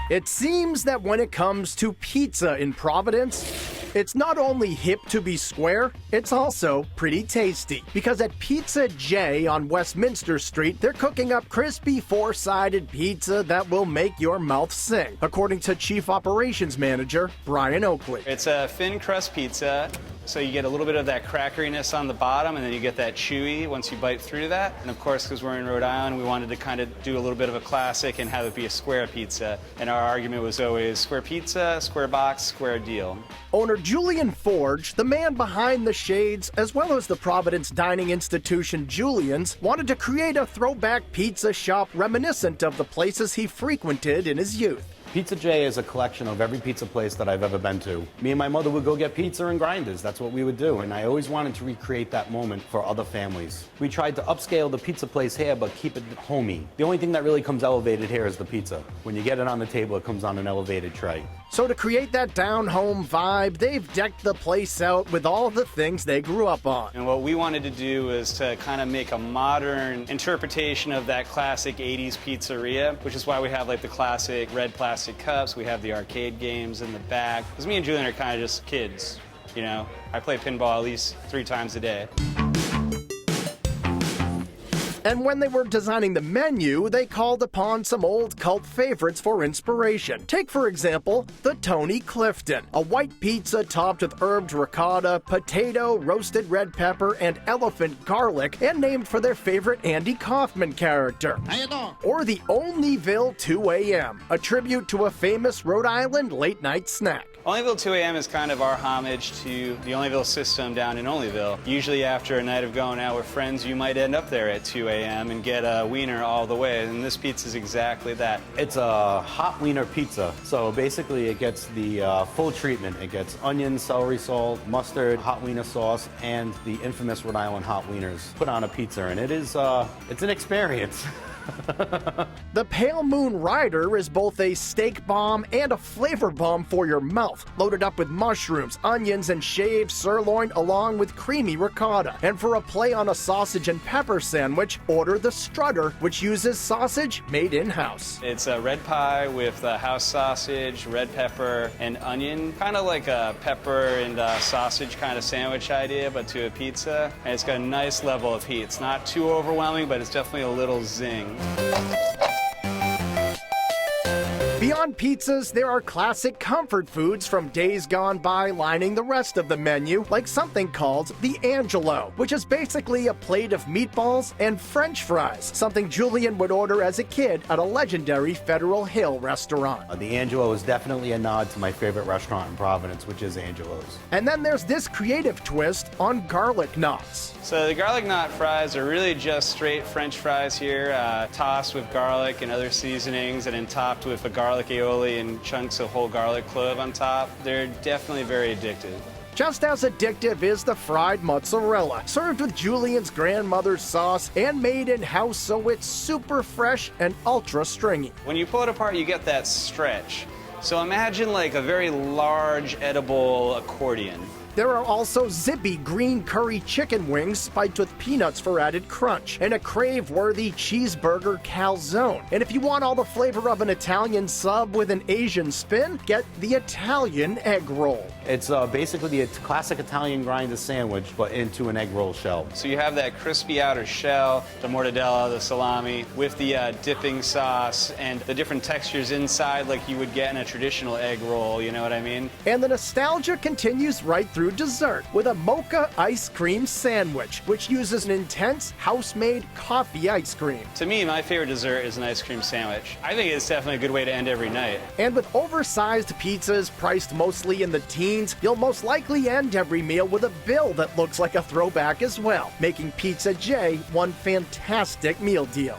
It seems that when it comes to pizza in Providence, it's not only hip to be square, it's also pretty tasty. Because at Pizza J on Westminster Street, they're cooking up crispy four-sided pizza that will make your mouth sing, according to Chief Operations Manager Brian Oakley. It's a thin crust pizza, so you get a little bit of that crackeriness on the bottom, and then you get that chewy once you bite through that. And of course, because we're in Rhode Island, we wanted to kind of do a little bit of a classic and have it be a square pizza. And our argument was always square pizza, square box, square deal. Owner Julian Forgue, the man behind the shades, as well as the Providence dining institution Julian's, wanted to create a throwback pizza shop reminiscent of the places he frequented in his youth. Pizza J is a collection of every pizza place that I've ever been to. Me and my mother would go get pizza and grinders. That's what we would do. And I always wanted to recreate that moment for other families. We tried to upscale the pizza place here, but keep it homey. The only thing that really comes elevated here is the pizza. When you get it on the table, it comes on an elevated tray. So to create that down-home vibe, they've decked the place out with all the things they grew up on. And what we wanted to do is to kind of make a modern interpretation of that classic 80s pizzeria, which is why we have like the classic red plastic cups, we have the arcade games in the back. Because me and Julian are kind of just kids, you know? I play pinball at least 3 times a day. And when they were designing the menu, they called upon some old cult favorites for inspiration. Take, for example, the Tony Clifton, a white pizza topped with herbed ricotta, potato, roasted red pepper, and elephant garlic, and named for their favorite Andy Kaufman character. How you doing? Or the Onlyville 2 a.m., a tribute to a famous Rhode Island late-night snack. Onlyville 2 a.m. is kind of our homage to the Onlyville system down in Onlyville. Usually after a night of going out with friends, you might end up there at 2 a.m. and get a wiener all the way, and this pizza is exactly that. It's a hot wiener pizza. So basically it gets the full treatment. It gets onion, celery salt, mustard, hot wiener sauce, and the infamous Rhode Island hot wieners put on a pizza, and it is, it's an experience. The Pale Moon Rider is both a steak bomb and a flavor bomb for your mouth, loaded up with mushrooms, onions, and shaved sirloin along with creamy ricotta. And for a play on a sausage and pepper sandwich, order the Strutter, which uses sausage made in-house. It's a red pie with house sausage, red pepper, and onion. Kind of like a pepper and sausage kind of sandwich idea, but to a pizza. And it's got a nice level of heat. It's not too overwhelming, but it's definitely a little zing. Beyond pizzas, there are classic comfort foods from days gone by lining the rest of the menu, like something called the Angelo, which is basically a plate of meatballs and French fries, something Julian would order as a kid at a legendary Federal Hill restaurant. The Angelo is definitely a nod to my favorite restaurant in Providence, which is Angelo's. And then there's this creative twist on garlic knots. So the garlic knot fries are really just straight French fries here, tossed with garlic and other seasonings, and then topped with a garlic aioli and chunks of whole garlic clove on top. They're definitely very addictive. Just as addictive is the fried mozzarella, served with Julian's grandmother's sauce and made in-house so it's super fresh and ultra stringy. When you pull it apart, you get that stretch. So imagine like a very large edible accordion. There are also zippy green curry chicken wings spiked with peanuts for added crunch, and a crave-worthy cheeseburger calzone. And if you want all the flavor of an Italian sub with an Asian spin, get the Italian egg roll. It's basically the classic Italian grinder sandwich, but into an egg roll shell. So you have that crispy outer shell, the mortadella, the salami, with the dipping sauce and the different textures inside like you would get in a traditional egg roll, you know what I mean? And the nostalgia continues right through dessert with a Mocha ice cream sandwich, which uses an intense house-made coffee ice cream. To me, my favorite dessert is an ice cream sandwich. I think it's definitely a good way to end every night. And with oversized pizzas priced mostly in the teens, you'll most likely end every meal with a bill that looks like a throwback as well, making Pizza J one fantastic meal deal.